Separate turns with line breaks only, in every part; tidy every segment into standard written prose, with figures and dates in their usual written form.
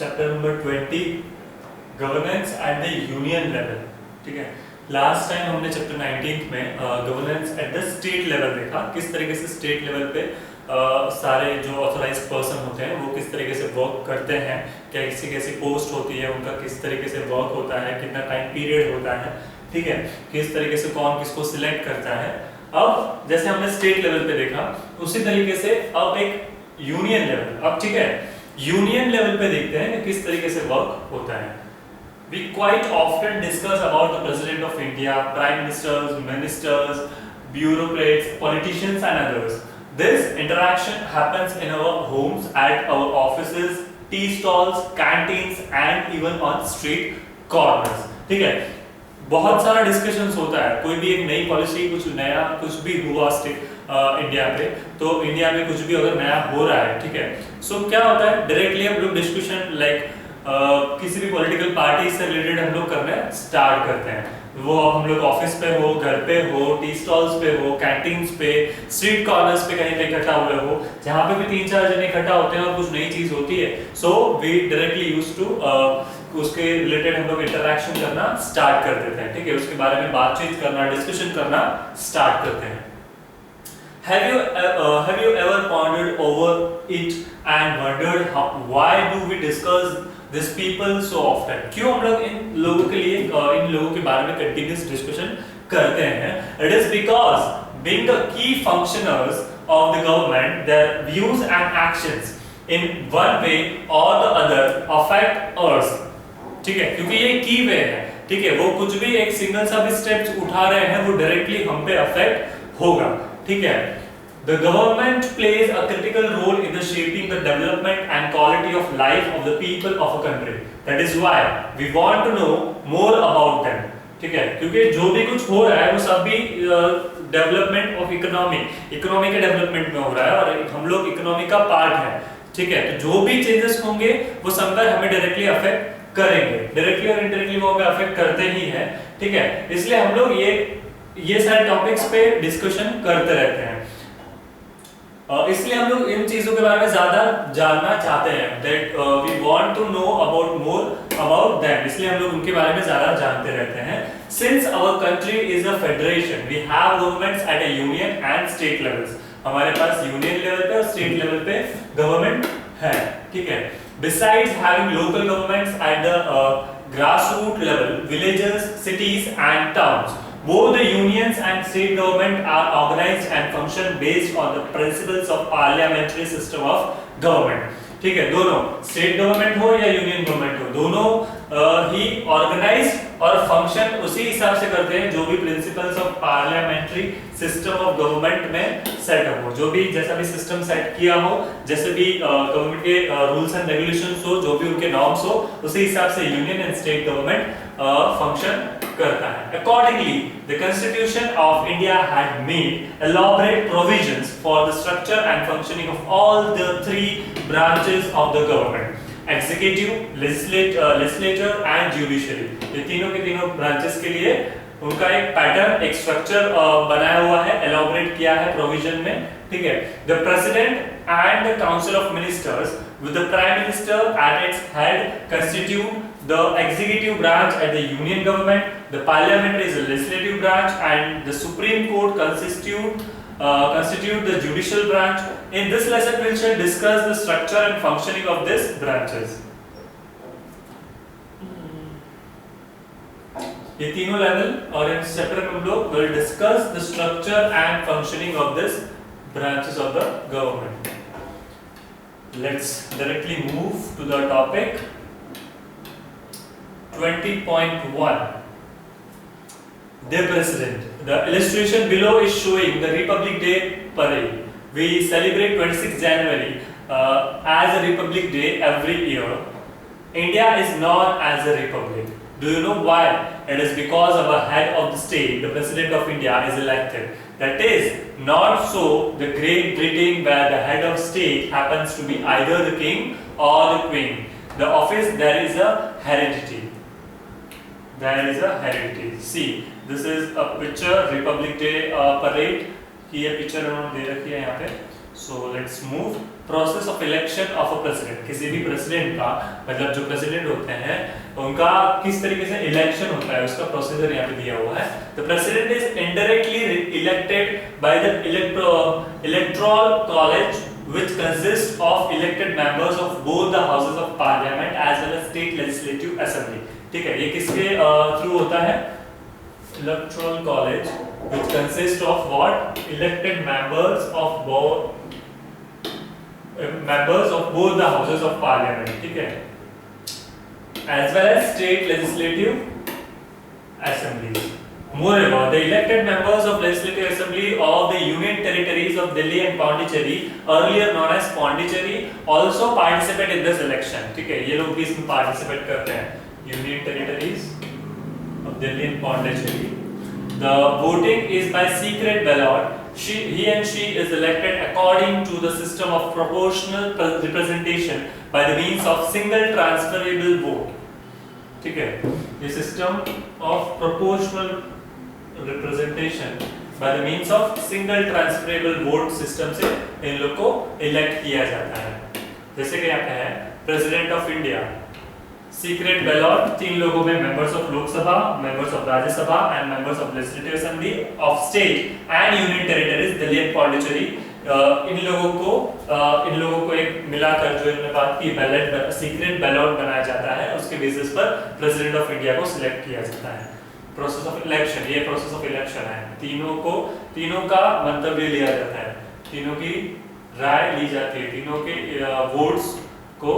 Chapter number 20 governance at the union level. ठीक है, last time हमने चैप्टर 19 में governance at the state level देखा, किस तरीके से स्टेट लेवल पे सारे जो ऑथराइज्ड पर्सन होते हैं वो किस तरीके से वर्क करते हैं, कैसी कैसी पोस्ट होती है, उनका किस तरीके से वर्क होता है, कितना टाइम पीरियड होता है, ठीक है, किस तरीके से कौन किसको सिलेक्ट करता है। अब जैसे हमने स्टेट लेवल पे देखा, उसी तरीके से अब एक यूनियन लेवल, अब ठीक है यूनियन लेवल पे देखते हैं कि किस तरीके से वर्क होता है। We quite often discuss about the President of India, Prime Ministers, Ministers, bureaucrats, politicians and others. This interaction happens in our homes, at our offices, tea stalls, canteens and even on street corners. ठीक है, बहुत सारा discussions होता है, कोई भी एक नई पॉलिसी, कुछ नया कुछ भी हुआ इंडिया पे, तो इंडिया में कुछ भी अगर नया हो रहा है, ठीक है, सो क्या होता है डायरेक्टली हम लोग डिस्कशन लाइक किसी भी पॉलिटिकल पार्टी से रिलेटेड हम लोग करने स्टार्ट करते हैं। वो हम लोग ऑफिस पे हो, घर पे हो, टी स्टॉल्स पे हो, कैंटीन्स पे, स्ट्रीट कॉर्नर्स पे कहीं पे इकट्ठा हुए हो, जहाँ पे भी 3-4 जने इकट्ठा होते हैं और कुछ नई चीज होती है, so we directly used to उसके रिलेटेड हम लोग इंटरेक्शन करना स्टार्ट कर देते हैं। ठीक है, उसके बारे में बातचीत करना, डिस्कशन करना स्टार्ट करते हैं। Have you ever pondered over it and wondered why do we discuss this people so often? क्यों हम लोग इन लोगों के लिए इन लोगों के बारे में continuous discussion करते हैं? It is because being the key functionaries of the government, their views and actions in one way or the other affect us. ठीक है, क्योंकि ये की वे है, ठीक है, वो कुछ भी एक सिंगल सा भी स्टेप्स उठा रहे हैं वो डायरेक्टली हम पे अफेक्ट होगा। ठीक है, the government plays a critical role in the shaping the development and quality of life of the people of a country. That is why we want to know more about them. ठीक है, क्योंकि जो भी कुछ हो रहा है वो सब भी डेवलपमेंट ऑफ इकोनॉमी के डेवलपमेंट में हो रहा है और हम लोग इकोनॉमी का पार्ट है। ठीक है, तो जो भी चेंजेस होंगे वो सब हमें डायरेक्टली अफेक्ट करेंगे, डायरेक्टली और इनडायरेक्टली वो हमें अफेक्ट करते ही हैं। ठीक है, इसलिए हम लोग ये सारे टॉपिक्स पे डिस्कशन करते रहते हैं। इसलिए हम लोग इन चीजों के बारे में ज्यादा जानना चाहते हैं, that we want to know about more about them, इसलिए हम लोग उनके बारे में ज्यादा जानते रहते हैं। Since our country is a federation, we have governments at a union and state levels. हमारे पास यूनियन लेवल पे और स्टेट लेवल पे गवर्नमेंट है। ठीक है, besides having local governments at the grassroots level, villages, cities and towns, both the unions and state government are organized and function based on the principles of parliamentary system of government. ठीक है, दोनों state government हो या union government हो, दोनों ही organised और function उसी हिसाब से करते हैं जो भी principles of parliamentary system of government में सेट हो, जो भी जैसा भी सिस्टम सेट किया हो, जैसे भी गवर्नमेंट के रूल्स एंड रेगुलेशंस हो, जो भी उनके नॉर्म्स हो, उसी हिसाब से union and state government function करता है। Accordingly, the Constitution of India had made elaborate provisions for the structure and functioning of all the three branches of the government: executive, legislature and judiciary. ये तीनों के तीनों branches के लिए उनका एक पैटर्न, एक स्ट्रक्चर बनाया हुआ है, एलॉबरेट किया है प्रोविजन में। ठीक है, the president and the council of ministers with the prime minister at its head constitute the executive branch at the union government. The parliament is the legislative branch and the supreme court constitute the judicial branch. In this lesson we shall discuss the structure and functioning of these branches. ये तीनों level और इस chapter में हम लोग will discuss the structure and functioning of this branches of the government. Let's directly move to the topic 20.1. Dear President, the illustration below is showing the Republic Day parade. We celebrate 26 January as a Republic Day every year. India is known as a republic. Do you know why? It is because our head of the state, the President of India, is elected. That is not so the Great Britain, where the head of state happens to be either the king or the queen. The office there is a heredity. There is a heredity. See, this is a picture Republic Day parade. ये picture उन्होंने दे रखी है यहाँ पे। So let's move. Process of election of a president, किसी भी president का मतलब जो प्रेसिडेंट होते हैं उनका किस तरीके से इलेक्शन होता है उसका प्रोसीजर यहाँ पे दिया हुआ है। The president is indirectly elected by the electoral college which consists of elected members of both the houses of parliament as well as state legislative assembly। ठीक है, ये किसके थ्रू होता है? Electoral college which consists of what? Elected members of both the houses of parliament। ठीक है, as well as state legislative assemblies। Moreover, the elected members of Legislative Assembly of the Union Territories of Delhi and Pondicherry, earlier known as Pondicherry, also participate in this election। ठीक है, ये लोग भी इसमें participate करते हैं। Union Territories of Delhi and Pondicherry। The voting is by secret ballot। He and she is elected according to the system of proportional representation by the means of single transferable vote। ठीक है, ये system of proportional representation by the means of single transferable vote system से इन लोग को elect किया जाता है। जैसे कि यहाँ पे है president of India, secret ballot 3 लोगों में, members of Lok Sabha, members of Rajya Sabha and members of legislative assembly of state and union territories Delhi and Pondicherry. इन लोगों को एक मिलाकर जो इन्होंने बात की बैलेट सीक्रेट बैलॉट बनाया जाता है, उसके बेसिस पर प्रेसिडेंट ऑफ इंडिया को सिलेक्ट किया जाता है। प्रोसेस ऑफ इलेक्शन, ये प्रोसेस ऑफ इलेक्शन है। तीनों का मंतव्य लिया जाता है, तीनों की राय ली जाती है, तीनों के वोट्स को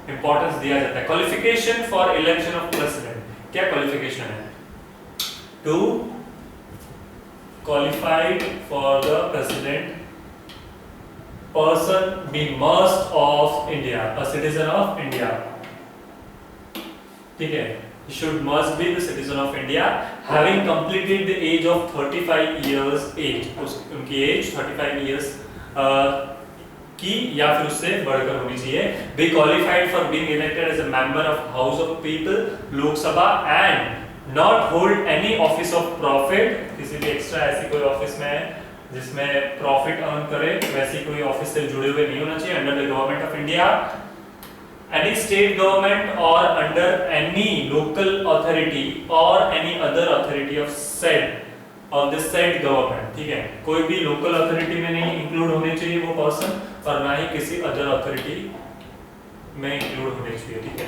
इंपॉर्टेंस दिया जाता है। Qualification for election of president, क्या क्वालिफिकेशन है? To qualified for the president person be must of India, a citizen of India। ठीक है, should must be the citizen of India having completed the age of 35 years age, उनकी as 35 years की या फिर उससे बढ़कर होनी चाहिए। be qualified for being elected as a member of House of People, लोक सभा and not hold any office of profit, किसी भी एक्स्ट्रा ऐसी कोई ऑफिस में जिसमें प्रॉफिट अर्न करे वैसी कोई ऑफिस से जुड़े हुए नहीं होना चाहिए। Under the government of India, any state government और अंडर एनी लोकल अथॉरिटी और any other authority of this said government. ठीक है, कोई भी लोकल अथॉरिटी में नहीं इंक्लूड होने चाहिए वो पर्सन और ना ही किसी अदर अथॉरिटी में इंक्लूड होने चाहिए। ठीक है,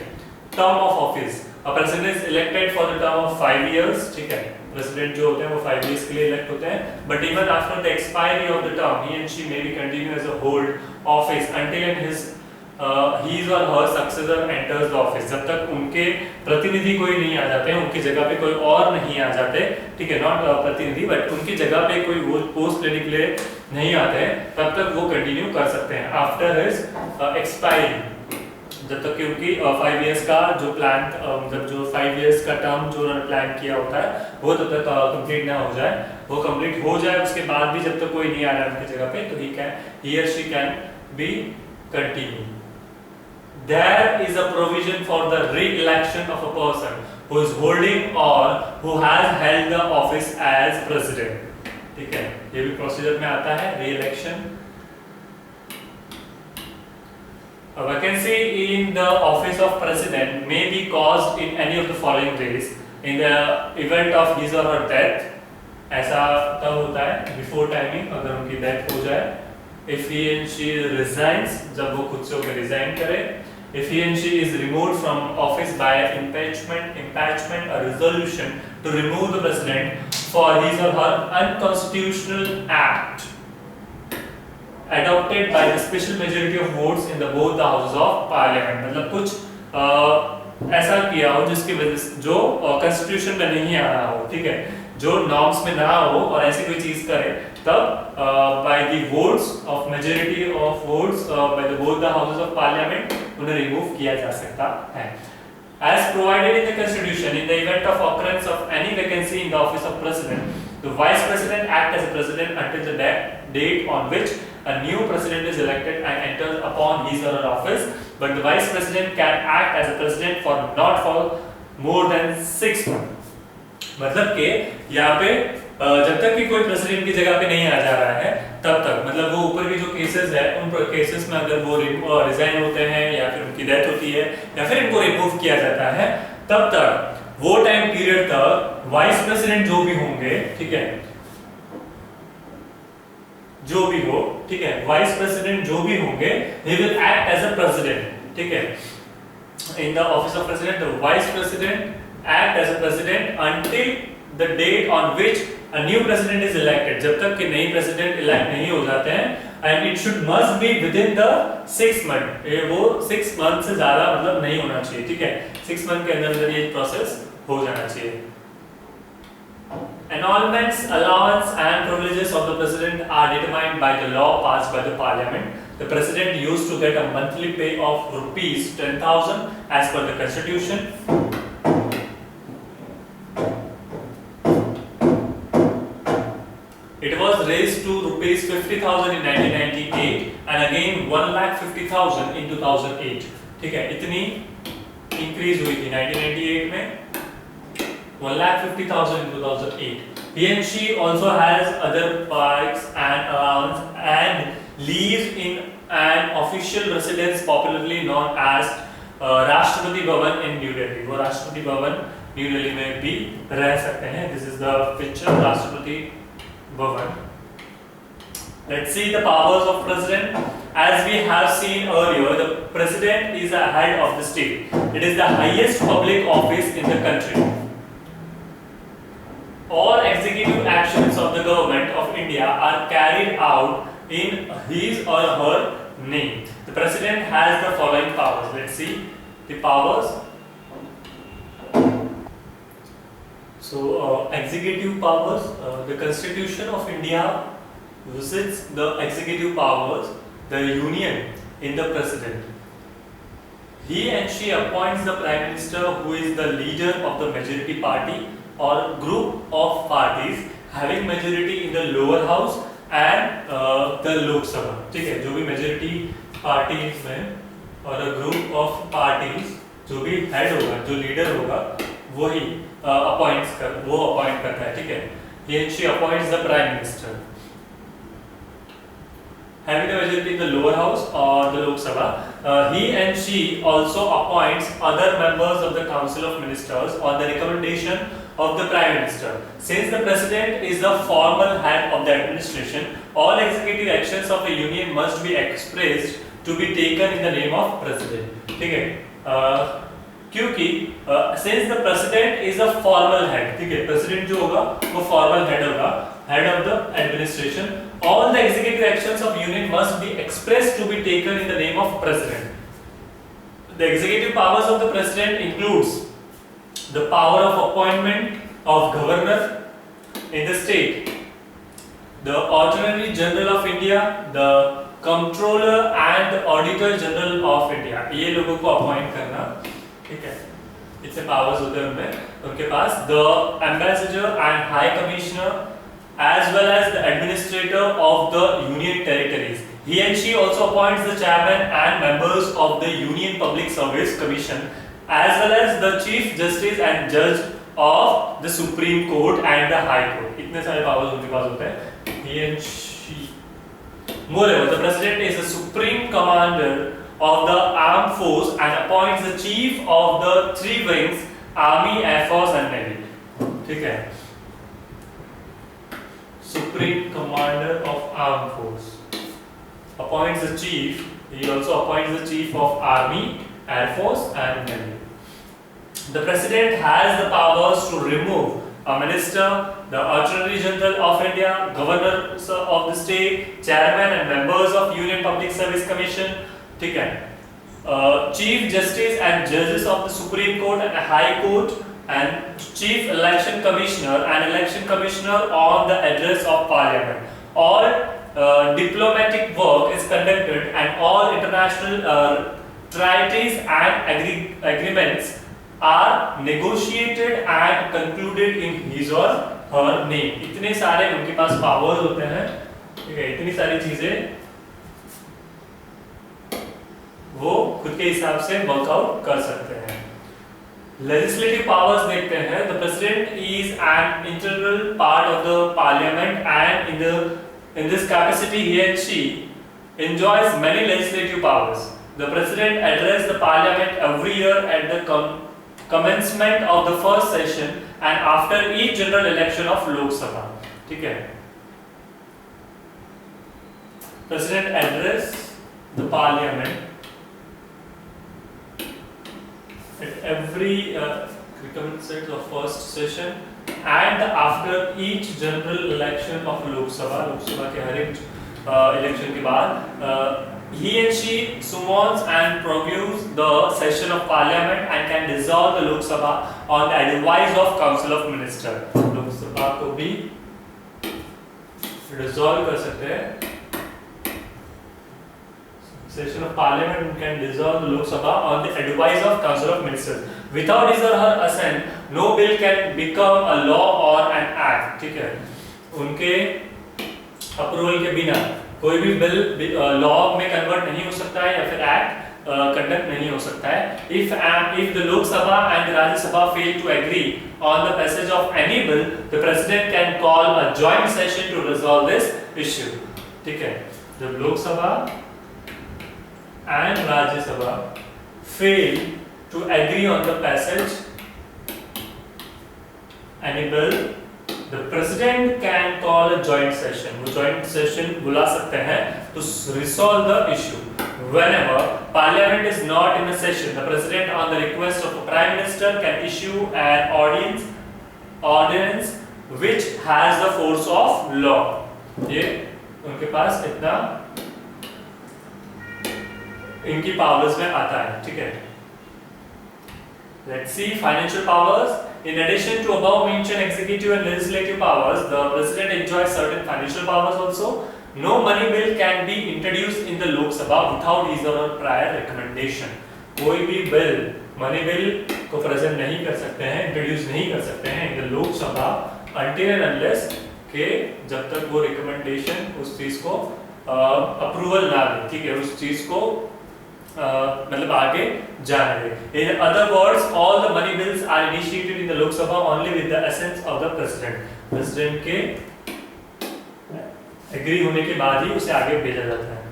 term of office, a president is elected for the term of 5 years। ठीक है, प्रेसिडेंट जो होते हैं वो 5 years के लिए इलेक्ट होते हैं, but even after the expiry of the term he and she may be continue as a hold office until and his or her successor enters the office। जब तक उनके प्रतिनिधि कोई नहीं आ जाते हैं, उनकी जगह पे कोई और नहीं आ जाते, ठीक है, नॉट प्रतिनिधि बट उनकी जगह पे कोई वो पोस्ट लेने के लिए नहीं आते हैं, तब तक वो कंटिन्यू कर सकते हैं आफ्टर हिज एक्सपायरी। जब तक कि उनकी 5 years का जो प्लान मतलब जो 5 years का टर्म जो उन्होंने प्लान किया होता है वो तब तक कंप्लीट ना हो जाए, वो कंप्लीट हो जाए उसके बाद भी जब तक कोई नहीं आ रहा है उनकी जगह पे तो he or she can be continue। There is a provision for the re-election of a person who is holding or who has held the office as president। ठीक है, ये भी प्रोसीजर में आता है re-election। A vacancy in the office of president may be caused in any of the following ways। In the event of his or her death, ऐसा तब होता है before timing, अगर उनकी डेथ हो जाए। If he and she resigns, जब वो खुद से होकर रिजाइन करे। If he and she is removed from office by impeachment, a resolution to remove the president for his or her unconstitutional act adopted by the special majority of votes in the both the houses of parliament। मतलब कुछ ऐसा किया हो जिसकी वजह से जो constitution में नहीं आ रहा हो, ठीक है, जो नॉर्म्स में ना हो और ऐसी कोई चीज करे, तब by the votes of majority of votes by the both the houses of parliament उन्हें रिमूव किया जा सकता है। As provided in the constitution, in the event of occurrence of any vacancy in the office of president, the vice president act as a president until the date on which a new president is elected and enters upon his or her office, but the vice president can act as a president for not for more than 6 months। मतलब कि यहाँ पे जब तक कि कोई president की जगह पे नहीं आ जा रहा है तब तक, मतलब वो ऊपर की जो केसेस है उन केसेस में अगर वो रिजाइन होते हैं या फिर उनकी डेथ होती है या फिर इनको रिमूव किया जाता है, तब तक वो टाइम पीरियड तक वाइस प्रेसिडेंट जो भी होंगे, ठीक है, जो भी हो, ठीक है, वाइस प्रेसिडेंट जो भी होंगे, he will act as a president, ठीक है, in the office of president, the vice president act as a president until the date on which a new president is elected, जब तक कि नई प्रेसिडेंट इलेक्ट नहीं हो जाते हैं, and it should must be within the 6 month, वो 6 month से ज्यादा मतलब नहीं होना चाहिए, ठीक है, 6 मंथ के अंदर ये प्रोसेस हो जाना चाहिए। Annulments, allowance and privileges of the president are determined by the law passed by the parliament. The president used to get a monthly pay of rupees 10,000 as per the constitution. It was raised to rupees 50,000 in 1998 and again 1,50,000 in 2008. ठीक है, इतनी increase हुई थी 1998 में, 1,50,000 in 2008. He and she also has other perks and allowance and lives in an official residence popularly known as Rashtrapati Bhavan in New Delhi. वो Rashtrapati Bhavan new Delhi में भी रह सकते हैं. This is the picture Rashtrapati Bhavan. Let's see the powers of president. As we have seen earlier, the president is the head of the state. It is the highest public office in the country. All executive actions of the government of India are carried out in his or her name. The president has the following powers. Let's see the powers. So, executive powers. The Constitution of India visits the executive powers, the union in the president. He and she appoints the prime minister, who is the leader of the majority party or group of parties having majority in the lower house and the Lok Sabha. ठीक है, जो भी majority parties में और a group of parties जो भी head होगा, जो leader होगा, वही appoint करता है, ठीक है. He and she appoints the prime minister having a majority in the lower house or the Lok Sabha. He and she also appoints other members of the council of ministers on the recommendation of the prime minister. Since the president is the formal head of the administration, all executive actions of a union must be expressed to be taken in the name of president. ठीक है, क्योंकि since the president is a formal head, ठीक है, president जो होगा वो formal head होगा, head of the administration, all the executive actions of union must be expressed to be taken in the name of president. The executive powers of the president includes the power of appointment of governor in the state, the Attorney General of India, the Comptroller and the Auditor General of India. ये लोगों को appoint करना, ठीक है, इतने powers होते हैं उनके पास. The Ambassador and High Commissioner as well as the administrator of the union territories. He and she also appoints the chairman and members of the Union Public Service Commission as well as the Chief Justice and Judge of the Supreme Court and the High Court. इतने सारे powers उनके पास होते हैं. He and she. Moreover, the president is the supreme commander of the armed force and appoints the chief of the three wings: Army, Air Force and Navy. ठीक है. Supreme Commander of Armed Force appoints the chief. He also appoints the chief of Army, Air Force and Navy. The president has the powers to remove a minister, the Attorney General of India, governors of the state, chairman and members of Union Public Service Commission, ठीक है, Chief Justice and judges of the Supreme Court and High Court, and Chief Election Commissioner and Election Commissioner on the address of Parliament. All diplomatic work is conducted and all international treaties and agreements are negotiated and concluded in his or her name. इतने सारे उनके पास powers होते हैं, ठीक है, इतनी सारी चीजें वो खुद के हिसाब से वर्कआउट कर सकते हैं. Legislative powers देखते हैं. The president is an integral part of the parliament, and in this capacity he and she enjoys many legislative powers. The president addresses the parliament every year at the commencement of the first session and after each general election of Lok Sabha. ठीक है. President address the parliament at every commencement of first session and after each general election of Lok Sabha के हर एक election के बाद he and she summons and prorogues the session of parliament and can dissolve the Lok Sabha on the advice of Council of Ministers. Lok Sabha को भी dissolve कर सकते हैं. Session of Parliament can dissolve the Lok Sabha on the advice of Council of Ministers. Without his or her assent, no bill can become a law or an act. ठीक है. उनके approval के बिना कोई भी बिल लॉ में convert नहीं हो सकता है या फिर एक्ट कंडक्ट नहीं हो सकता है. If the Lok Sabha and the Rajya Sabha fail to agree on the passage of any bill, the president can call a joint session to resolve this issue. ठीक है. जब लोक सभा and Rajya Sabha fail to agree on the passage any bill, the president can call a joint session. वो joint session बुला सकते हैं to resolve the issue. Whenever parliament is not in a session, the president on the request of the prime minister can issue an ordinance which has the force of law. ये उनके पास इतना इनकी powers में आता है. ठीक है. Let's see financial powers. In addition to above mentioned executive and legislative powers, the president enjoys certain financial powers also. No money bill can be introduced in the Lok Sabha without his or her prior recommendation. कोई भी bill money bill को present नहीं कर सकते हैं, introduce नहीं कर सकते हैं in the Lok Sabha until and unless के जब तक वो रिकमेंडेशन उस चीज को अप्रूवल ना दे. ठीक है. उस चीज को मतलब आगे जाने दे. In other words, all the money bills are initiated in the Lok Sabha only with the assent of the president. President के एग्री होने के बाद ही उसे आगे भेजा जाता है.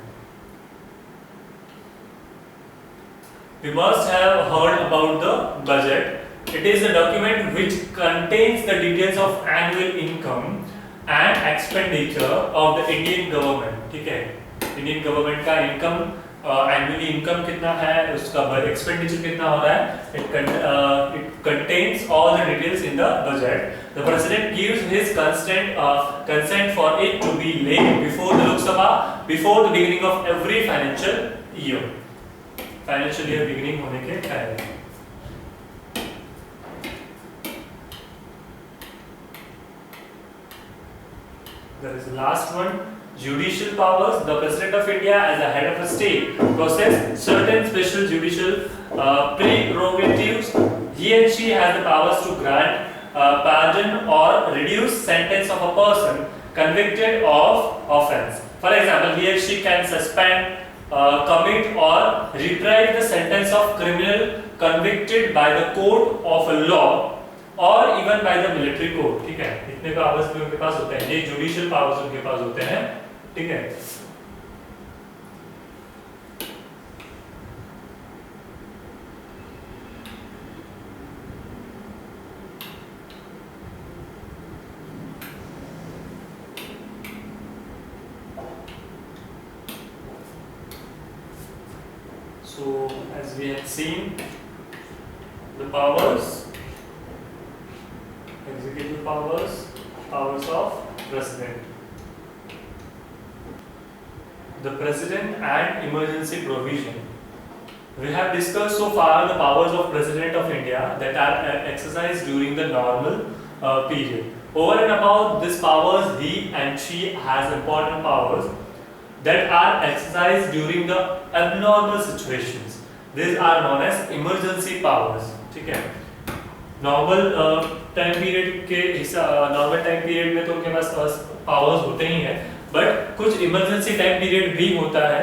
We must have heard about the budget. It is a document which contains the details of annual income and expenditure of the Indian government. ठीक है. Indian government का इनकम एनुअली इनकम कितना है, उसका एक्सपेंडिचर कितना हो रहा है. It contains all the details in the budget. The president gives his consent for it to be laid before the Lok Sabha before the beginning of every financial year. Financial year beginning होने के पहले. There is the last one. Judicial powers. The President of India, as a head of a state, possesses certain special judicial prerogatives. He and she has the powers to grant pardon or reduce sentence of a person convicted of offence. For example, he or she can suspend, commit or reprieve the sentence of criminal convicted by the court of a law or even by the military court. ठीक है. इतने powers भी उनके पास होते हैं. ये judicial powers उनके पास होते हैं. ठीक है. So as we have seen the powers, executive powers, powers of president. The president and emergency provision. We have discussed so far the powers of President of India that are exercised during the normal period. Over and above these powers, he and she has important powers that are exercised during the abnormal situations. These are known as emergency powers. ठीक है. Normal time period के normal time period में तो उनके पास powers होते ही हैं, but कुछ emergency time period भी होता है,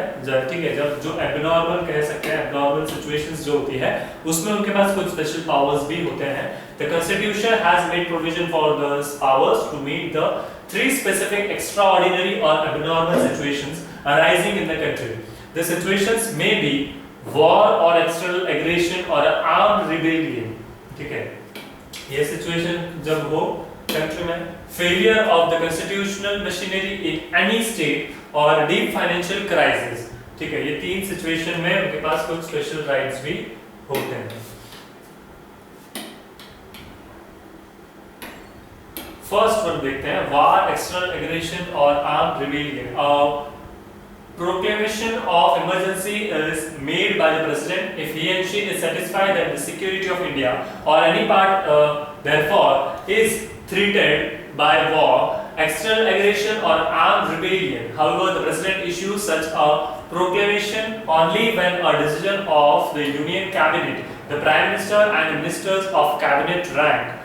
ठीक है, जब जो एबनॉर्मल कह सकते हैं, एबनॉर्मल सिचुएशंस जो होती है उसमें उनके पास कुछ स्पेशल पावर्स भी होते हैं. The constitution has made provision for the powers to meet the three specific extraordinary or abnormal situations arising in the country. The situations may be war or external aggression or an armed rebellion. ठीक है, ये situation जब हो country में, failure of the constitutional machinery in any state or deep financial crisis. ठीक है, ये तीन situation में उनके पास कुछ special rights भी होते हैं. फर्स्ट वन देखते हैं, वार, एक्सटर्नल एग्रेशन और armed rebellion. Proclamation of emergency is made by the president if he and she is satisfied that the security of India or any part therefore is threatened by war, external aggression or armed rebellion. However, the president issues such a proclamation only when a decision of the Union Cabinet, the Prime Minister and the ministers of cabinet rank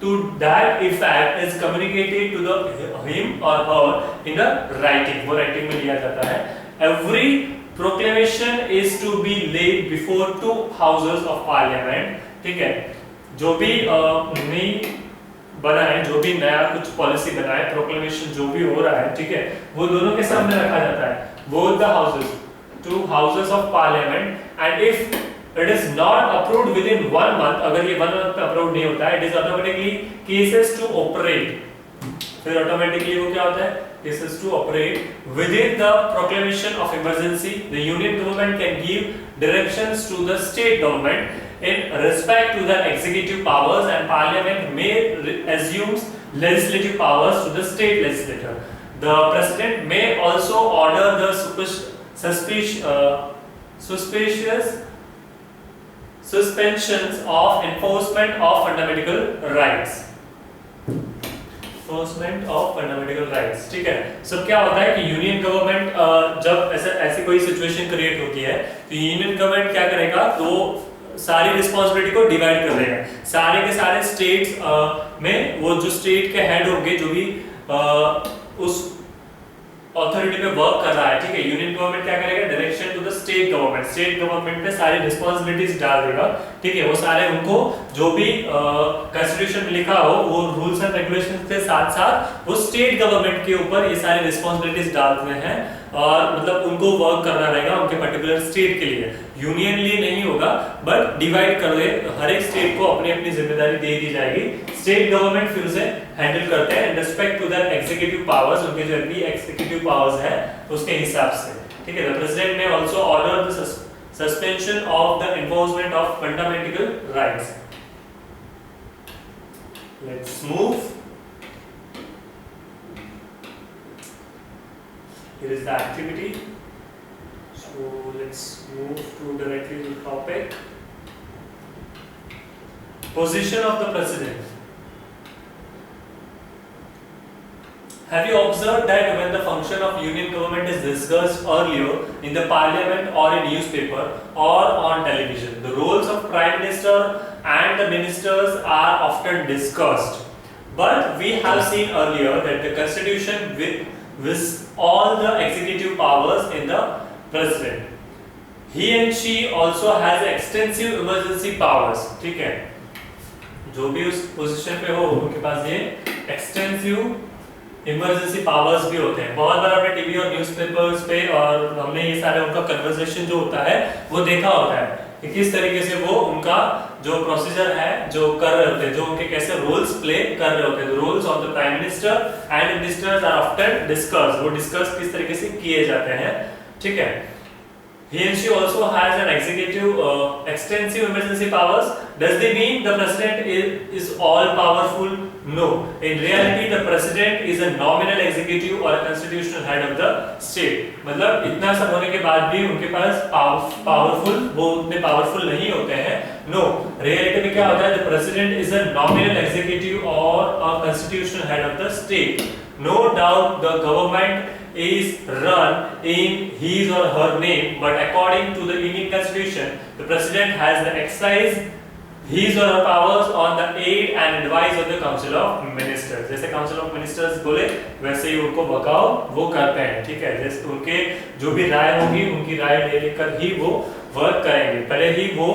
to that effect is communicated to the him or her in the writing. वो writing में लिया जाता है. Every proclamation is to be laid before two houses of parliament. ठीक है, जो भी नई बना है, जो भी नया कुछ पॉलिसी बना है, प्रोक्लेमेशन जो भी हो रहा है, ठीक है, वो दोनों के सामने रखा जाता है. Both the houses, two houses of parliament, and if it is not approved within 1 month, अगर ये 1 month में अप्रूव नहीं होता है, it is automatically cases to operate. फिर automatically वो क्या होता है, cases to operate within the proclamation of emergency. The union government can give directions to the state government in respect to the executive powers, and parliament may assume legislative powers to the state legislature. The president may also order the suspensions of enforcement of fundamental rights. Enforcement of fundamental rights. ठीक है, सब क्या होता है कि union government जब ऐसी कोई सिचुएशन क्रिएट होती है तो यूनियन गवर्नमेंट क्या करेगा, तो सारी रिस्पॉन्सिबिलिटी को डिवाइड कर देगा. सारे के सारे स्टेट्स में वो जो स्टेट के हेड होंगे, जो भी उस ऑथोरिटी पे वर्क कर रहा है, ठीक है, यूनियन गवर्नमेंट क्या करेगा, direction to the state government पे सारी रिस्पांसिबिलिटीज डाल देगा. ठीक है, वो सारे उनको जो भी कॉन्स्टिट्यूशन में लिखा हो वो रूल्स एंड रेगुलेशंस के साथ साथ वो स्टेट गवर्नमेंट के ऊपर ये सारी रिस्पांसिबिलिटीज डालते हैं, और मतलब उनको वर्क करना रहेगा उनके पर्टिकुलर स्टेट के लिए. यूनियनली नहीं होगा, बट डिवाइड कर दे, हर एक स्टेट को अपनी अपनी जिम्मेदारी दे दी जाएगी. स्टेट गवर्नमेंट फिर उसे हैंडल करते हैं in respect to the executive powers, उनके जो भी एग्जीक्यूटिव पावर्स है उसके हिसाब से. ठीक है, द प्रेसिडेंट ने also order the suspension of the enforcement of fundamental rights. Let's move. Here is the activity. So let's move to directly to the topic. Position of the president. Have you observed that when the function of union government is discussed earlier in the parliament or in newspaper or on television, the roles of prime minister and the ministers are often discussed. But we have seen earlier that the constitution with all the executive powers in the president. He and she also has extensive emergency powers. ठीक है, जो भी उस position पे हो उनके पास ये extensive emergency powers भी होते हैं. बहुत बार आपने टीवी और न्यूज़पेपर्स पे और हमने ये सारे उनका कन्वर्सेशन जो होता है वो देखा होता है कि किस तरीके से वो उनका जो प्रोसीजर है जो कर रहे होते हैं, जो उनके कैसे रोल्स प्ले कर रहे होते हैं. Roles of the prime minister and ministers are often discuss. वो डिस्कस किस तरीके से किए जाते हैं. ठीक है, he and she also has an extensive emergency powers. Does they mean the president is all powerful? No. In reality, the president is a nominal executive or a constitutional head of the state. मतलब इतना सब होने के बाद भी उनके पास powerful, वो उतने पावरफुल नहीं होते हैं. No. Reality में क्या होता है? The president is a nominal executive or a constitutional head of the state. No doubt the government is run in his or her name, but according to the Indian Constitution, the president has the His or her powers on the aid and advice of the Council of Ministers. जैसे Council of Ministers बोले वैसे ही उनको बकाओ वो करते हैं, ठीक है। जैसे उनके जो भी राय होगी उनकी राय ले लेकर ही वो वर्क करेंगे, भले ही वो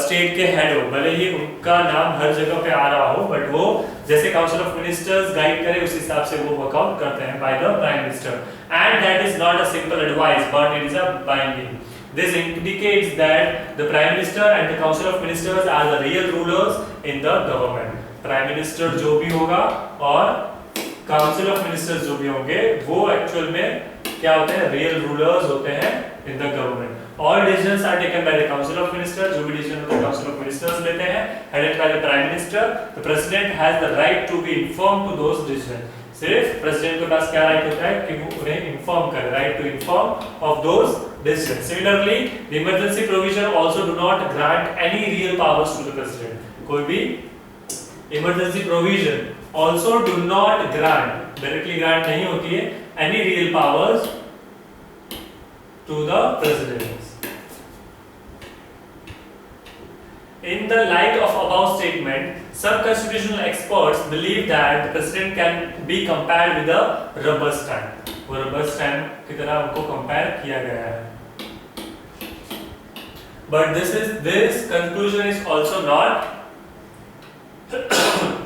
स्टेट के हेड हो, भले ही उनका नाम हर जगह पे आ रहा हो, बट वो जैसे काउंसिल ऑफ मिनिस्टर्स गाइड करे उस हिसाब से वो वर्कआउट करते हैं by the prime minister. And that is not a simple advice but it is a binding. This indicates that the Prime Minister and the Council of Ministers are the real rulers in the government. Prime Minister जो भी होगा और Council of Ministers जो भी होंगे वो actual में क्या होते हैं, real rulers होते हैं in the government. All decisions are taken by the Council of Ministers. जो भी decision होते हैं Council of Ministers लेते हैं, headed by the Prime Minister. The President has the right to be informed to those decisions. सिर्फ president के पास क्या right होता है कि वो उन्हें इन्फॉर्म करे, right to inform of those decisions. Similarly, the emergency provision also do not grant any real powers to the president. कोई भी emergency provision also do not grant, directly grant नहीं होती है any real powers to the president. In the light of above statement, some constitutional experts believe that the president can be compared with a rubber stamp. वो rubber stamp की तरह उनको compare किया गया है. But this conclusion is also not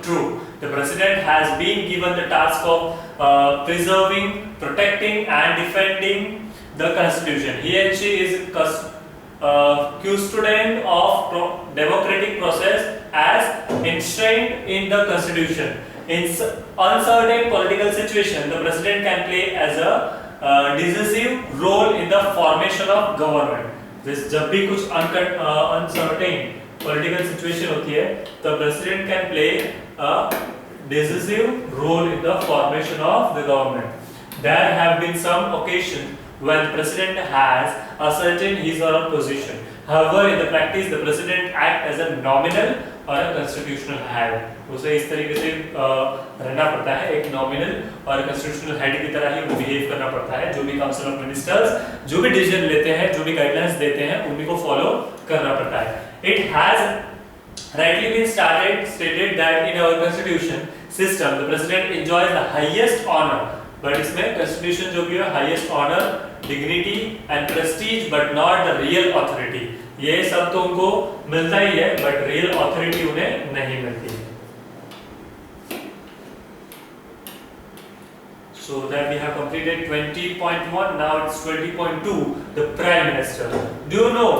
true. The president has been given the task of preserving, protecting, and defending the constitution. He and she is custodian of democratic process as enshrined in the constitution. In uncertain political situation, the president can play as a decisive role in the formation of government. जब भी कुछ uncertain political situation होती है, the president can play a decisive role in the formation of the government. There have been some occasions when the president has ascertained his or her position. However, in the practice, the president acts as a nominal or a constitutional head. उसे इस तरीके से रहना पड़ता है, एक nominal और constitutional head की तरह ही वो behave करना पड़ता है। जो भी council of ministers जो भी decision लेते हैं, जो भी guidelines देते हैं, उन्हीं को follow करना पड़ता है। It has rightly been stated that in our constitution system, the president enjoys the highest honor. But इसमें constitution जो भी है highest honor, dignity and prestige, but not the real authority. ये सब तो उनको मिलता ही है, but real authority उन्हें नहीं मिलती है. So that we have completed 20.1. Now it's 20.2. The Prime Minister. Do you know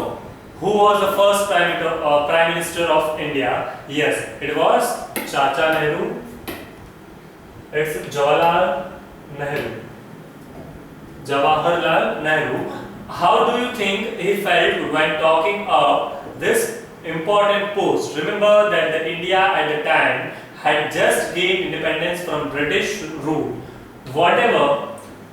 who was the first Prime Minister of India? Yes, it was Chacha Nehru. It's Jawaharlal Nehru. How do you think he felt when talking of this important post? Remember that the India at the time had just gained independence from British rule. What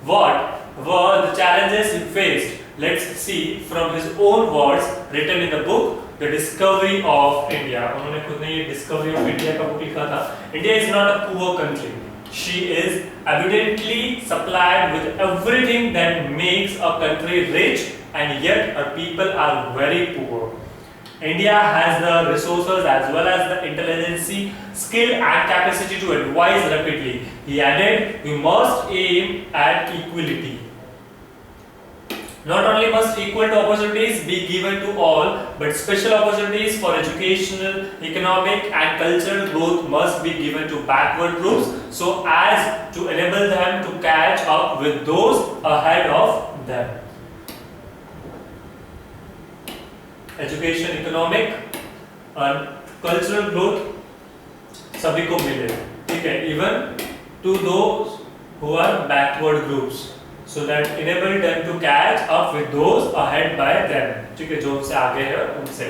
were the challenges he faced? Let's see from his own words written in the book The Discovery of India. उन्होंने खुद ने ये Discovery of India का book लिखा था. India is not a poor country. She is evidently supplied with everything that makes a country rich, and yet her people are very poor. India has the resources as well as the intelligence, skill and capacity to advise rapidly. He added, we must aim at equality. Not only must equal opportunities be given to all, but special opportunities for educational, economic and cultural growth must be given to backward groups so as to enable them to catch up with those ahead of them. Education, economic and cultural growth सभी को मिले, ठीक है, even to those who are backward groups, so that enable them to catch up with those ahead by them, ठीक है, जो उनसे आगे है उनसे.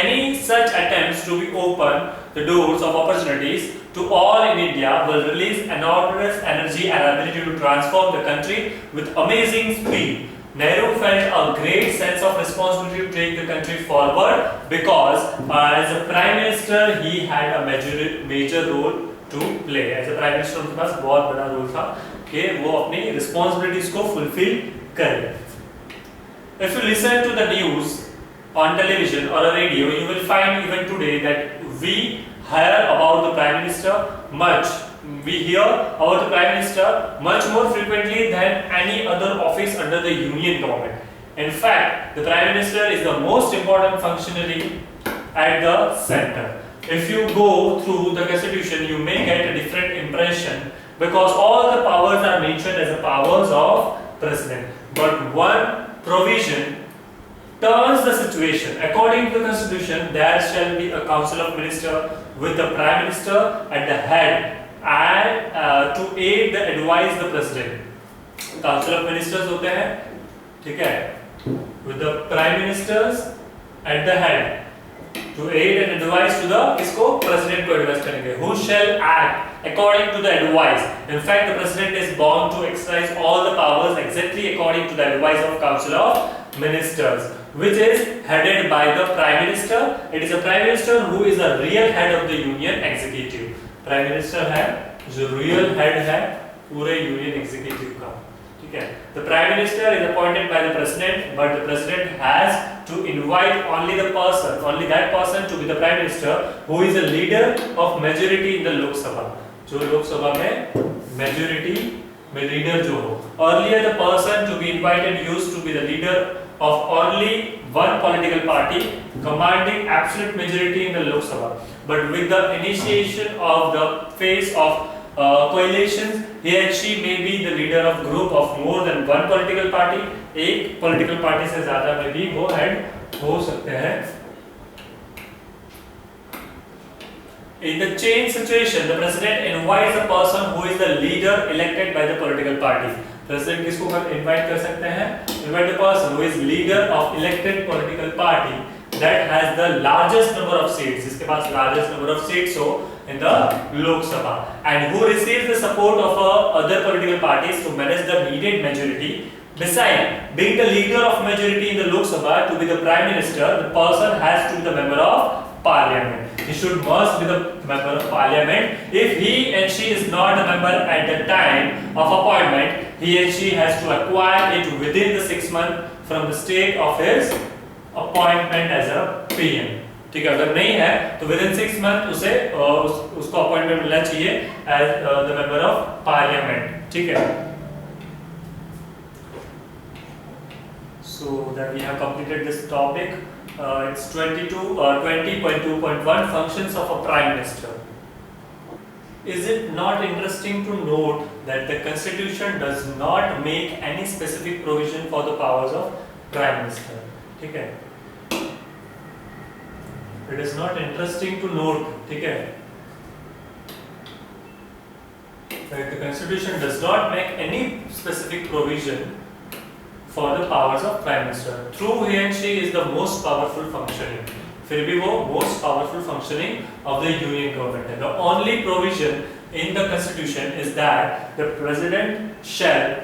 Any such attempts to be open the doors of opportunities to all in India will release enormous energy and ability to transform the country with amazing speed. Nehru felt a great sense of responsibility to take the country forward because as a Prime Minister he had a major role to play. As a Prime Minister उनके पास बहुत बड़ा role था कि वो अपनी responsibilities को fulfill करे. If you listen to the news on television or a radio, you will find even today that we hear about the Prime Minister much. We hear about the Prime Minister much more frequently than any other office under the Union government. In fact, the Prime Minister is the most important functionary at the center. If you go through the Constitution, you may get a different impression because all the powers are mentioned as the powers of President. But one provision turns the situation. According to the Constitution, there shall be a Council of Ministers with the Prime Minister at the head and to aid the advise the President. Council of Ministers होते हैं, ठीक है, with the Prime Ministers at the head to aid and advise to the किसको President को advise करेंगे. Who shall act according to the advice. In fact, the President is bound to exercise all the powers exactly according to the advice of Council of Ministers, which is headed by the Prime Minister. It is a Prime Minister who is the real head of the Union Executive. Prime Minister है जो real head है पूरे Union Executive का. The Prime Minister is appointed by the President, but the President has to invite only that person to be the Prime Minister who is a leader of majority in the Lok Sabha. जो लोक सभा में majority में leader जो हो. Earlier the person to be invited used to be the leader of only one political party commanding absolute majority in the Lok Sabha. But with the initiation of the phase of coalitions, he and she may be the leader of group of more than one political party. एक political party से ज़्यादा में भी वो head हो सकते हैं. In the change situation, the President invites a person who is the leader elected by the political party. President किसको invite कर सकते हैं? Invite the person who is leader of elected political party that has the largest number of seats. जिसके पास largest number of seats हो in the Lok Sabha, and who receives the support of other political parties to manage the needed majority. Besides being the leader of majority in the Lok Sabha to be the Prime Minister, the person has to be the member of Parliament. He must be the member of Parliament. If he and she is not a member at the time of appointment, he and she has to acquire it within the 6 months from the state of his appointment as a PM. ठीक है, अगर नहीं है तो within 6 months उसे उसको appointment मिलना चाहिए as the member of parliament. ठीक है. So that we have completed this topic. It's 20.2.1 functions of a prime minister. Is it not interesting to note that the Constitution does not make any specific provision for the powers of prime minister? ठीक है. It is not interesting to note, ठीक है, that the Constitution does not make any specific provision for the powers of Prime Minister. True, he and she is the most powerful functioning. फिर भी वो most powerful functioning of the Union government है. The only provision in the Constitution is that the President shall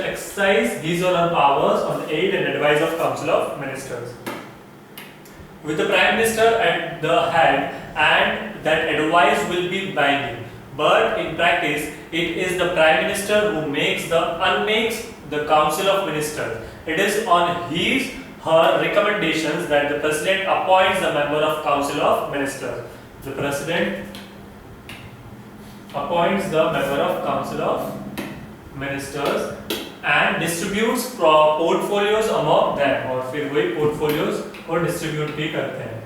exercise his or her powers on the aid and advice of Council of Ministers, with the Prime Minister at the head, and that advice will be binding. But in practice, it is the Prime Minister who unmakes the Council of Ministers. It is on her recommendations that the President appoints the member of Council of Ministers. The President appoints the member of Council of Ministers and distributes portfolios among them, और फिर वही portfolios को distribute भी करते हैं.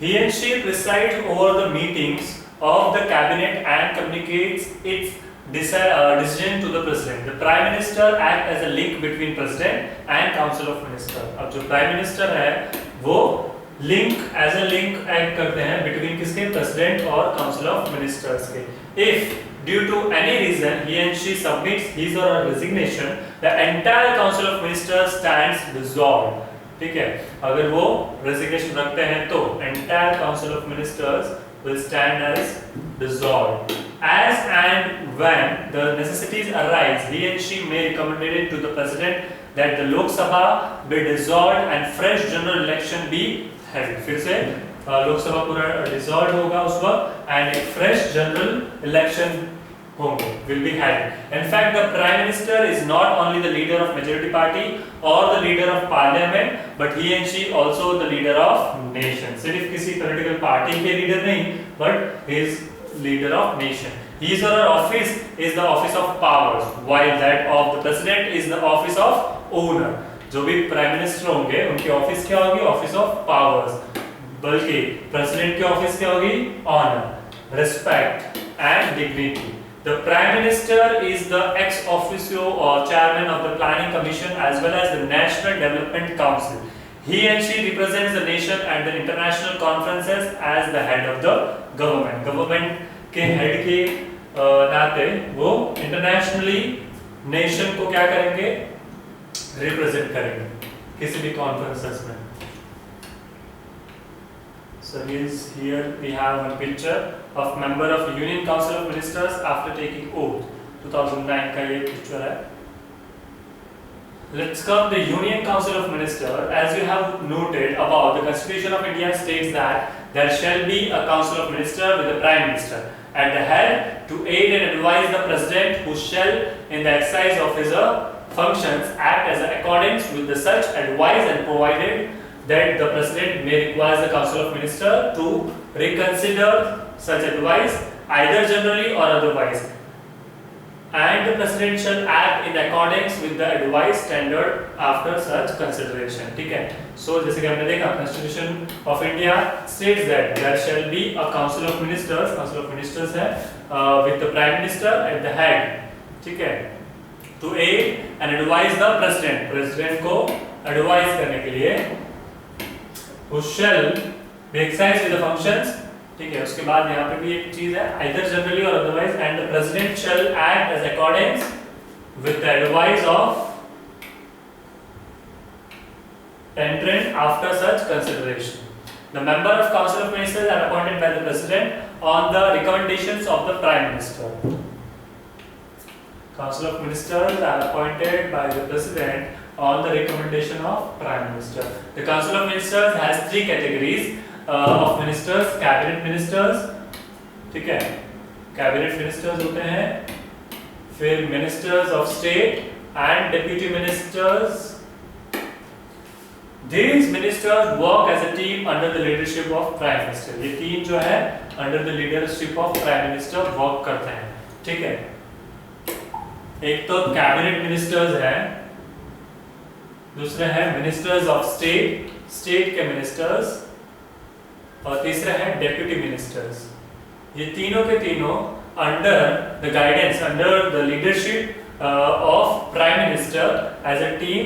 He and she presides over the meetings of the cabinet and communicates its decision to the President. The Prime Minister acts as a link between President and Council of Ministers. अब जो Prime Minister है वो link act करते हैं between किसके, President और Council of Ministers के. If due to any reason he and she submits his or her resignation, the entire Council of Ministers stands dissolved. ठीक है, अगर वो resignation रखते हैं तो entire Council of Ministers will stand as dissolved. As and when the necessities arise, he and she may recommend it to the President that the Lok Sabha be dissolved and fresh general election be held. फिर से लोक सभा पूरा dissolved होगा उस वक्त and एक fresh general election होंगे, will be held. In fact, the Prime Minister is not only the leader of majority party or the leader of parliament, but he and she also the leader of nation. सिर्फ किसी political party के leader नहीं, but he is leader of nation. His or her office is the office of powers, while that of the president is the office of owner. जो भी prime minister होंगे उनकी office क्या होगी? Office of powers. बल्कि president की office क्या होगी? Honour, respect and dignity. The Prime Minister is the ex officio or chairman of the Planning Commission as well as the National Development Council. He and she represents the nation at the international conferences as the head of the government. Government के head के नाते वो internationally nation को क्या करेंगे? Represent करेंगे किसी भी conferences में. So here we have one picture of member of Union Council of Ministers after taking oath. 2009 का ये picture है. Let's come the Union Council of Ministers. As you have noted about the Constitution of India states that there shall be a Council of Ministers with the Prime Minister at the head to aid and advise the President, who shall in the exercise of his functions act as accordance with the such advice and provided that the President may require the Council of Ministers to reconsider such advice either generally or otherwise, and the President shall act in accordance with the advice tendered after such consideration. ठीक है? So जैसे कि हमने देखा Constitution of India states that there shall be a Council of Ministers. Council of Ministers है with the Prime Minister at the head. ठीक है? To aid and advise the President. President को advise करने के लिए who shall be exercised with the functions. ठीक है? उसके बाद यहाँ पे भी एक चीज है either generally or otherwise, and the president shall act as accordance with the advice of tendered after such consideration. The member of Council of Ministers are appointed by the president on the recommendations of the Prime Minister. Council of Ministers are appointed by the president on the recommendation of Prime Minister. The Council of Ministers has three categories of ministers. Cabinet ministers, ठीक है? Cabinet ministers होते हैं, फिर ministers of state and deputy ministers. These ministers work as a team under the leadership of Prime Minister. ये तीन जो है under the leadership of Prime Minister work करते हैं, ठीक है? एक तो कैबिनेट मिनिस्टर्स हैं, दूसरे हैं मिनिस्टर्स ऑफ स्टेट, स्टेट के मिनिस्टर्स, और तीसरे हैं डेप्यूटी मिनिस्टर्स. ये तीनों के तीनों under the guidance, under the leadership of prime minister as a team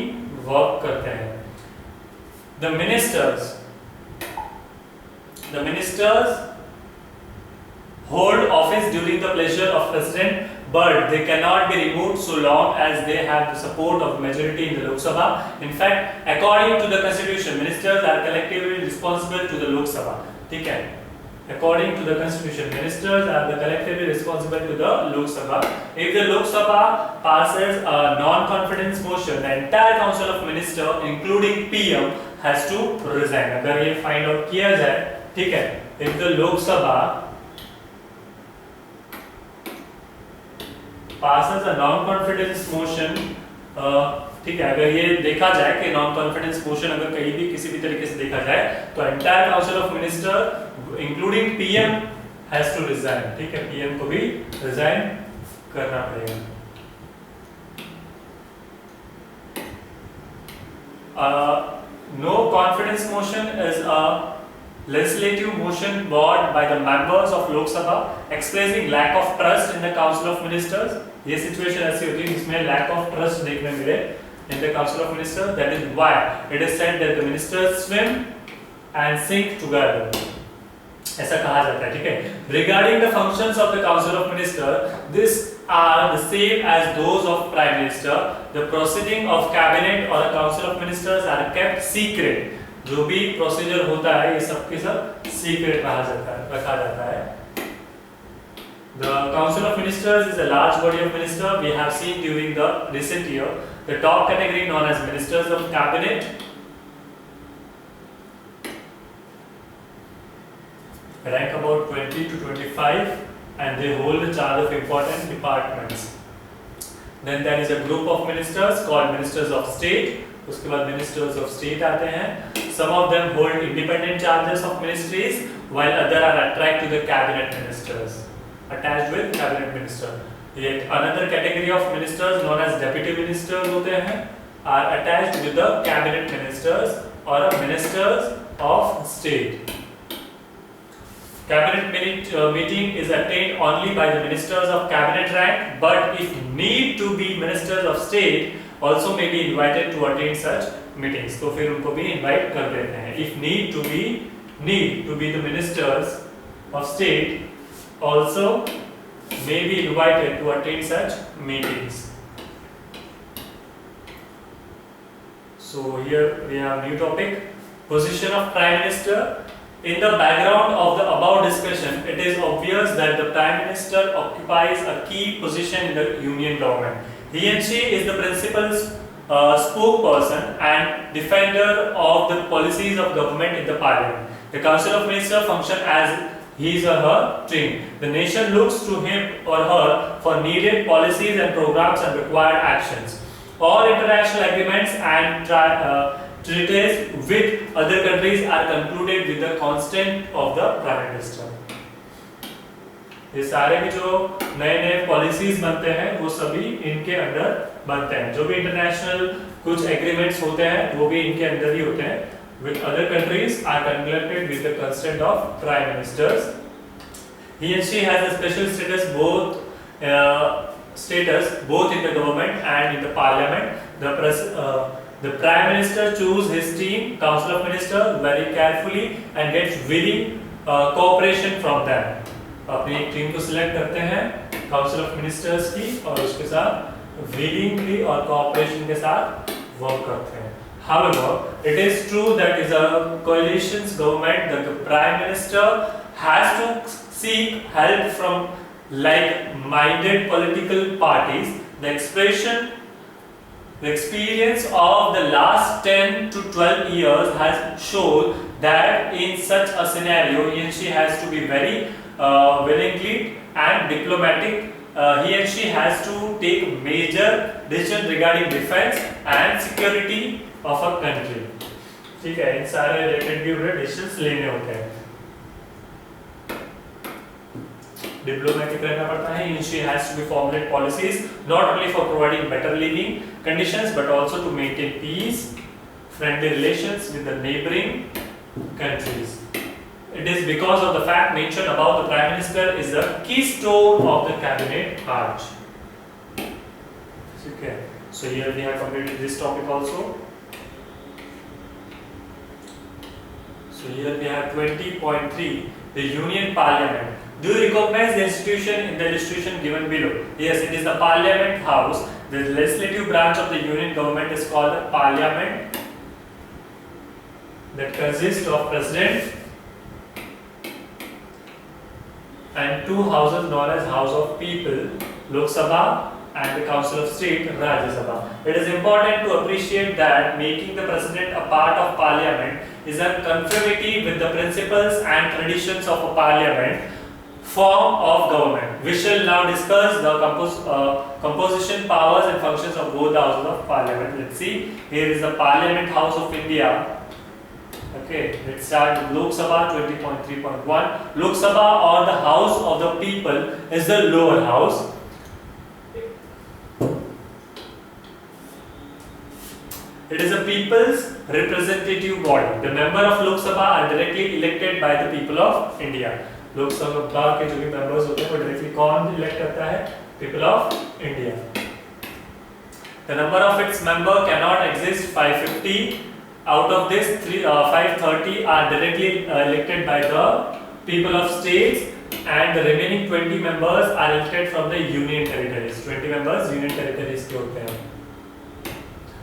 work करते हैं. The ministers hold office during the pleasure of president, but they cannot be removed so long as they have the support of majority in the Lok Sabha. In fact, according to the constitution, ministers are collectively responsible to the Lok Sabha. ठीक है? According to the constitution, ministers are collectively responsible to the Lok Sabha. If the Lok Sabha passes a non-confidence motion, the entire council of ministers, including PM, has to resign. अगर ये find out किया जाए, ठीक है? If the Lok Sabha passes a non-confidence motion, ठीक है, अगर ये देखा जाए कि non-confidence motion अगर कहीं भी किसी भी तरीके से देखा जाए, तो entire council of minister including PM has to resign. ठीक है? PM को भी resign करना पड़ेगा. No confidence motion is a legislative motion brought by the members of Lok Sabha expressing lack of trust in the Council of Ministers. ये situation ऐसी होती है जिसमें lack of trust देखने मिले in the Council of Ministers. That is why it is said that the ministers swim and sink together. ऐसा कहा जाता है, ठीक है? Regarding the functions of the Council of Ministers, these are the same as those of Prime Minister. The proceeding of cabinet or a Council of Ministers are kept secret. जो भी procedure होता है ये सब के सब सीक्रेट रखा जाता है. The Council of Ministers is a large body of ministers we have seen during the recent year. The top category known as ministers of cabinet rank about 20 to 25 and they hold the charge of important departments. Then there is a group of ministers called ministers of state. उसके बाद ministers of state आते हैं. Some of them hold independent charges of ministries, while other are attached to the cabinet ministers. Attached with cabinet minister. Yet another category of ministers known as deputy ministers होते हैं, are attached with the cabinet ministers or ministers of state. Cabinet meeting is attained only by the ministers of cabinet rank, but if need to be, ministers of state also may be invited to attend such meetings. तो फिर उनको भी invite कर देते हैं. If need to be the ministers of state also may be invited to attend such meetings. So here we have new topic, position of prime minister. In the background of the above discussion, it is obvious that the Prime Minister occupies a key position in the Union government. He and she is the principal spokesperson and defender of the policies of government in the Parliament. The Council of Ministers function as his or her team. The nation looks to him or her for needed policies and programs and required actions. All international agreements and treaties with other countries are concluded with the consent of the Prime Minister. ये सारे भी जो नए policies बनते हैं वो सभी इनके अंडर बनते हैं. जो भी इंटरनेशनल कुछ एग्रीमेंट्स होते हैं वो भी इनके अंदर ही होते हैं. With other countries are concluded with the consent of Prime Ministers. He and she has a special status both in the government and in the Parliament. The Prime Minister chooses his team, Council of Ministers, very carefully and gets willing cooperation from them. अपनी एक team को select करते हैं Council of Ministers की और उसके साथ willingly और cooperation के साथ वर्क करते हैं. However, it is true that is a coalition's government that the Prime Minister has to seek help from like-minded political parties. The experience of the last 10 to 12 years has shown that in such a scenario, he and she has to be very willingly and diplomatic. He and she has to take major decisions regarding defense and security of a country. ठीक है, इन सारे related भी decisions लेने होते हैं. Diplomatic रहना पड़ता है. He and she has to be formulate policies not only for providing better living conditions but also to maintain peace, friendly relations with the neighboring countries. It is because of the fact mentioned above the Prime Minister is the keystone of the cabinet arch. Okay, so here we have completed this topic also. So here we have 20.3, the Union Parliament. Do you recognize the institution in the illustration given below? Yes, it is the Parliament House. The legislative branch of the Union government is called the Parliament, that consists of President and two houses known as House of People, Lok Sabha, and the Council of State, Rajya Sabha. It is important to appreciate that making the President a part of Parliament is a conformity with the principles and traditions of a Parliament form of government. We shall now discuss the composition, powers and functions of both the houses of Parliament. Let's see. Here is the Parliament House of India. Okay, let's start with Lok Sabha 20.3.1. Lok Sabha or the House of the People is the lower house. It is a people's representative body. The member of Lok Sabha are directly elected by the people of India. लोक सभा के जो भी members होते हैं वो directly कौन elect करता है? People of India. The number of its member cannot exist 550. Out of this, 530 are directly elected by the people of states, and the remaining 20 members are elected from the union territories. 20 members union territories के होते हैं.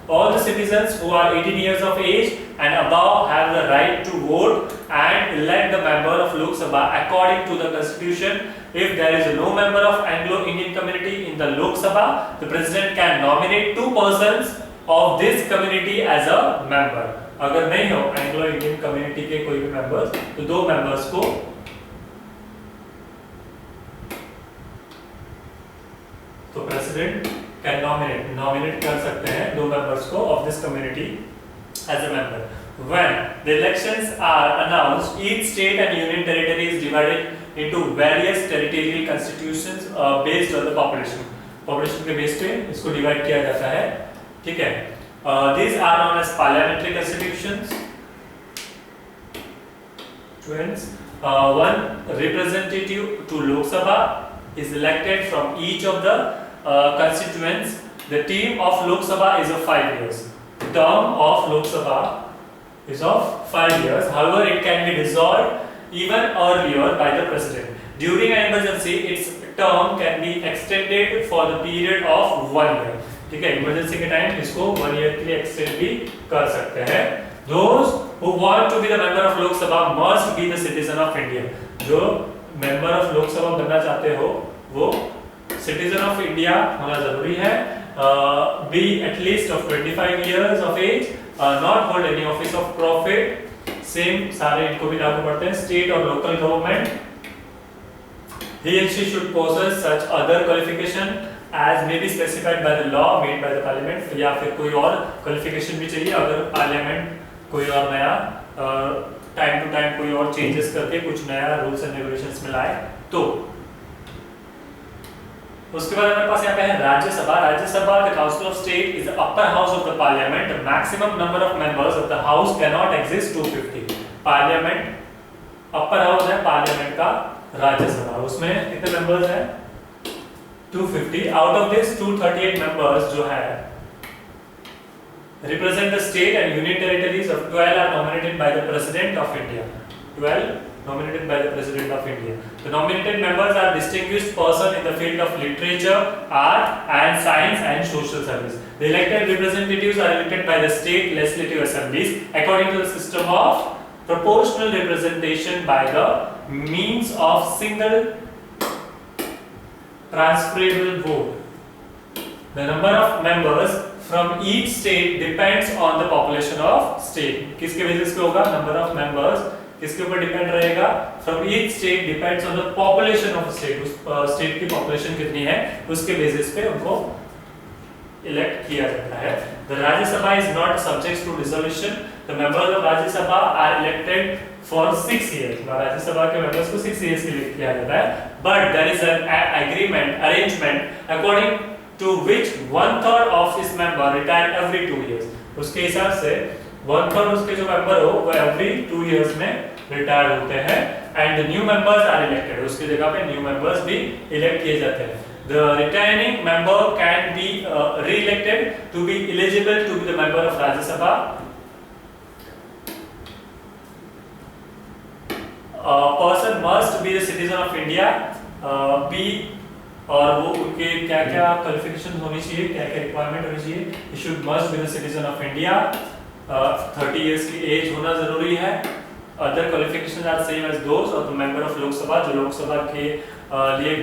All the citizens who are 18 years of age and above have the right to vote and elect the member of Lok Sabha according to the constitution. If there is no member of Anglo-Indian community in the Lok Sabha, the president can nominate 2 persons of this community as a member. अगर नहीं हो Anglo-Indian community के कोई भी members, तो 2 members को president can nominate कर सकते हैं 2 members को of this community as a member. When the elections are announced, each state and union territory is divided into various territorial constitutions based on the population. Population के base पे इसको divide किया जाता है, ठीक है. These are known as parliamentary constitutions. Twins. One representative to Lok Sabha is elected from each of the constituents. The term of Lok Sabha is of 5 years. The term of Lok Sabha is of 5 years. However, it can be dissolved even earlier by the president. During an emergency, its term can be extended for the period of 1 year. ठीक है, emergency के time इसको 1 year के लिए extend भी कर सकते हैं. Those who want to be the member of Lok Sabha must be the citizen of India. जो member of Lok Sabha बनना चाहते हो वो citizen of India होना जरूरी है. Be at least of 25 years of age. Not hold any office of profit. Same सारे इनको भी लागू पड़ते हैं. State or local government. He and she should possess such other qualification as may be specified by the law made by the parliament. या फिर कोई और qualification भी चाहिए अगर parliament कोई और नया टाइम टू टाइम कोई और चेंजेस करके कुछ नया रूल्स एंड रेगुलेशंस में लाए तो. उसके बाद हमारे पास यहाँ पे है Rajya Sabha. Rajya Sabha the council of state is the upper house of the parliament. Maximum number of members of the house can not exist 250. Parliament upper house है पार्लियामेंट का राज्यसभा. उसमें कितने मेंबर्स हैं 250. आउट ऑफ दिस 238 मेंबर्स जो है represent the state and union territories of 12 are nominated by the President of India. 12 nominated by the President of India. The nominated members are distinguished person in the field of literature, art and science and social service. The elected representatives are elected by the state legislative assemblies according to the system of proportional representation by the means of single transferable vote. The number of members from each state depends on the population of state. किसके basis पे होगा? Number of members किसके ऊपर depend रहेगा? From each state depends on the population of state. उस state की population कितनी है उसके बेसिस पे उनको इलेक्ट किया जाता है. The Rajya Sabha is not subject to dissolution. The members of Rajya Sabha are elected for 6 years. राज्य सभा के मेंबर्स को 6 years के लिए किया जाता है. But there is an arrangement according to which 1/3 of his member retire every 2 years. उसके हिसाब से 1/3 उसके जो मेंबर हो वो every 2 years में रिटायर होते हैं. And the new members are elected. उसकी जगह पे new members भी इलेक्ट किए जाते हैं. The retiring member can be re-elected to be eligible to be the member of Rajya Sabha. A person must be the citizen of India. Be और वो उनके क्या क्या क्वालिफिकेशन होनी चाहिए, क्या क्या रिक्वायरमेंट होनी चाहिए. He should must be the citizen of India. 30 years की एज होना जरूरी है. Other qualification are same as those of the member of Lok Sabha. जो लोकसभा के लिए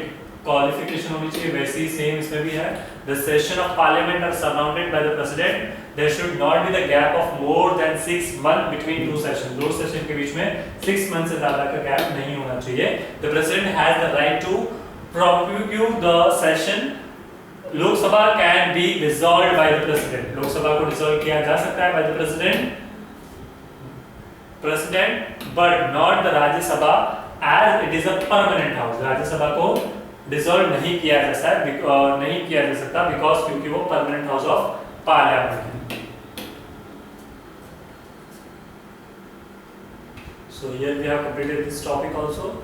क्वालिफिकेशन होनी चाहिए वैसी सेम इसमें भी है. The session of parliament are surrounded by the president. There should not be the gap of more than 6 months between 2 session. 2 session के बीच में 6 months से ज्यादा का गैप नहीं होना चाहिए. The president has the right to prorogue the session. Lok Sabha can be dissolved by the president. Lok Sabha को dissolve किया जा सकता है by the president, but not the Rajya Sabha as it is a permanent house. Rajya Sabha को dissolve नहीं किया जा सकता because क्योंकि वो permanent house of parliament है. So here we have completed this topic also.